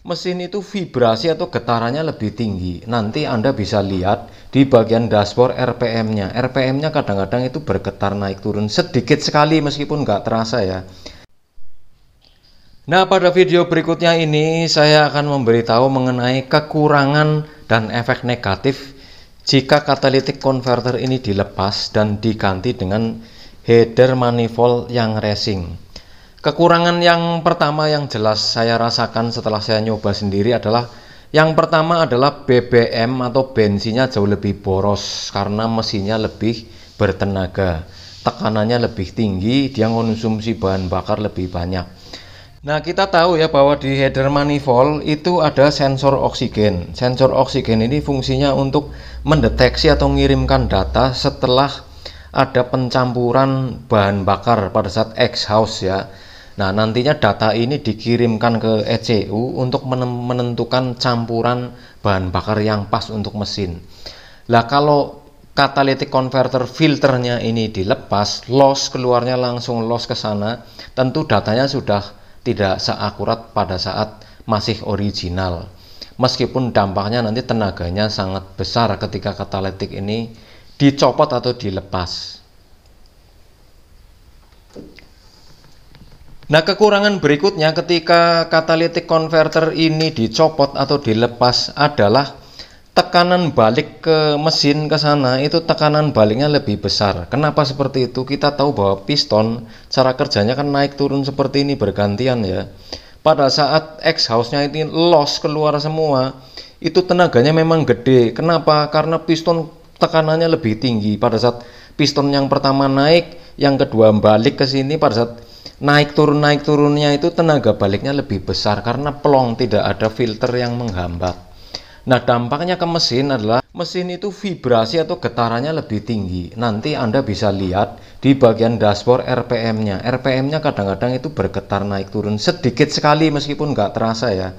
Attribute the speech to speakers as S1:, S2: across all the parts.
S1: mesin itu vibrasi atau getarannya lebih tinggi. Nanti Anda bisa lihat di bagian dashboard RPM-nya. RPM-nya kadang-kadang itu bergetar naik turun sedikit sekali meskipun nggak terasa ya. Nah, pada video berikutnya ini saya akan memberitahu mengenai kekurangan dan efek negatif jika catalytic converter ini dilepas dan diganti dengan header manifold yang racing. Kekurangan yang pertama yang jelas saya rasakan setelah saya nyoba sendiri adalah yang pertama adalah BBM atau bensinnya jauh lebih boros karena mesinnya lebih bertenaga, tekanannya lebih tinggi, dia konsumsi bahan bakar lebih banyak. Nah, kita tahu ya bahwa di header manifold itu ada sensor oksigen. Sensor oksigen ini fungsinya untuk mendeteksi atau mengirimkan data setelah ada pencampuran bahan bakar pada saat exhaust ya. Nah, nantinya data ini dikirimkan ke ECU untuk menentukan campuran bahan bakar yang pas untuk mesin. Lah, kalau catalytic converter filternya ini dilepas, loss keluarnya langsung loss ke sana, tentu datanya sudah tidak seakurat pada saat masih original. Meskipun dampaknya nanti tenaganya sangat besar ketika katalitik ini dicopot atau dilepas. Nah, kekurangan berikutnya ketika catalytic converter ini dicopot atau dilepas adalah tekanan balik ke mesin ke sana itu tekanan baliknya lebih besar. Kenapa seperti itu? Kita tahu bahwa piston cara kerjanya kan naik turun seperti ini bergantian ya. Pada saat exhaustnya ini loss keluar semua, itu tenaganya memang gede. Kenapa? Karena piston tekanannya lebih tinggi. Pada saat piston yang pertama naik, yang kedua balik ke sini, pada saat naik turunnya itu tenaga baliknya lebih besar karena plong, tidak ada filter yang menghambat. Nah, dampaknya ke mesin adalah mesin itu vibrasi atau getarannya lebih tinggi. Nanti Anda bisa lihat di bagian dashboard RPM-nya. RPM-nya kadang-kadang itu bergetar naik turun sedikit sekali meskipun nggak terasa ya.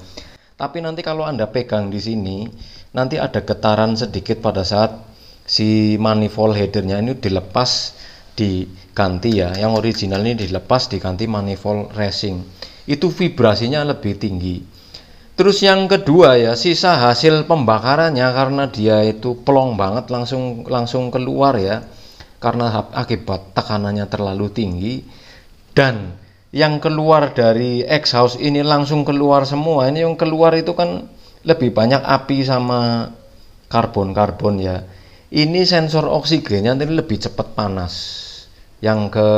S1: Tapi nanti kalau Anda pegang di sini, nanti ada getaran sedikit pada saat si manifold headernya ini dilepas diganti ya. Yang original ini dilepas diganti manifold racing. Itu vibrasinya lebih tinggi. Terus yang kedua ya, sisa hasil pembakarannya karena dia itu plong banget langsung keluar ya, karena akibat tekanannya terlalu tinggi. Dan yang keluar dari exhaust ini langsung keluar semua. Ini yang keluar itu kan lebih banyak api sama karbon ya. Ini sensor oksigennya ini lebih cepat panas. Yang ke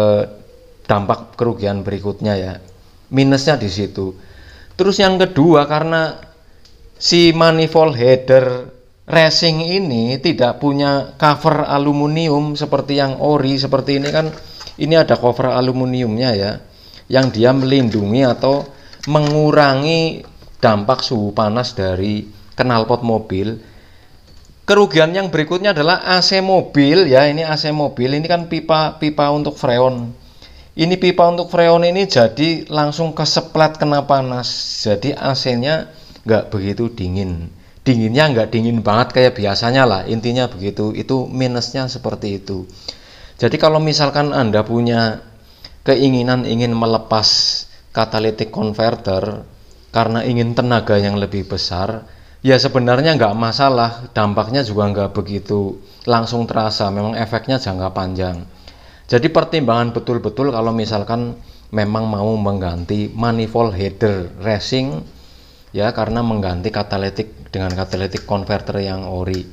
S1: dampak kerugian berikutnya ya, minusnya di situ. Terus yang kedua, karena si manifold header racing ini tidak punya cover aluminium seperti yang ori seperti ini kan, ini ada cover aluminiumnya ya, yang dia melindungi atau mengurangi dampak suhu panas dari knalpot mobil. Kerugian yang berikutnya adalah AC mobil ya, ini AC mobil ini kan pipa untuk freon. Ini pipa untuk freon ini jadi langsung keseplet kena panas. Jadi AC-nya nggak begitu dingin. Dinginnya nggak dingin banget kayak biasanya lah. Intinya begitu. Itu minusnya seperti itu. Jadi kalau misalkan Anda punya keinginan ingin melepas catalytic converter karena ingin tenaga yang lebih besar, ya sebenarnya nggak masalah. Dampaknya juga nggak begitu langsung terasa. Memang efeknya jangka panjang. Jadi pertimbangan betul-betul kalau misalkan memang mau mengganti manifold header racing ya, karena mengganti catalytic dengan catalytic converter yang ori.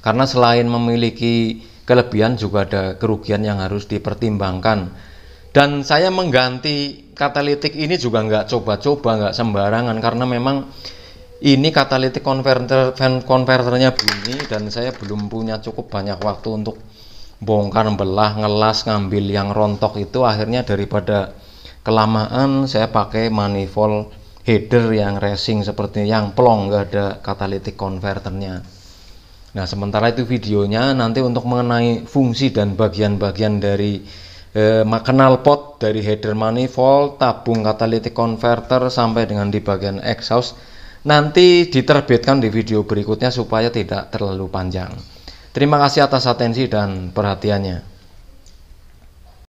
S1: Karena selain memiliki kelebihan juga ada kerugian yang harus dipertimbangkan. Dan saya mengganti catalytic ini juga nggak coba-coba, nggak sembarangan, karena memang ini catalytic converternya bunyi dan saya belum punya cukup banyak waktu untuk bongkar belah, ngelas, ngambil yang rontok itu. Akhirnya daripada kelamaan saya pakai manifold header yang racing seperti yang plong, nggak ada catalytic converternya. Nah, sementara itu videonya nanti untuk mengenai fungsi dan bagian-bagian dari knalpot, dari header manifold, tabung catalytic converter sampai dengan di bagian exhaust nanti diterbitkan di video berikutnya supaya tidak terlalu panjang. Terima kasih atas atensi dan perhatiannya.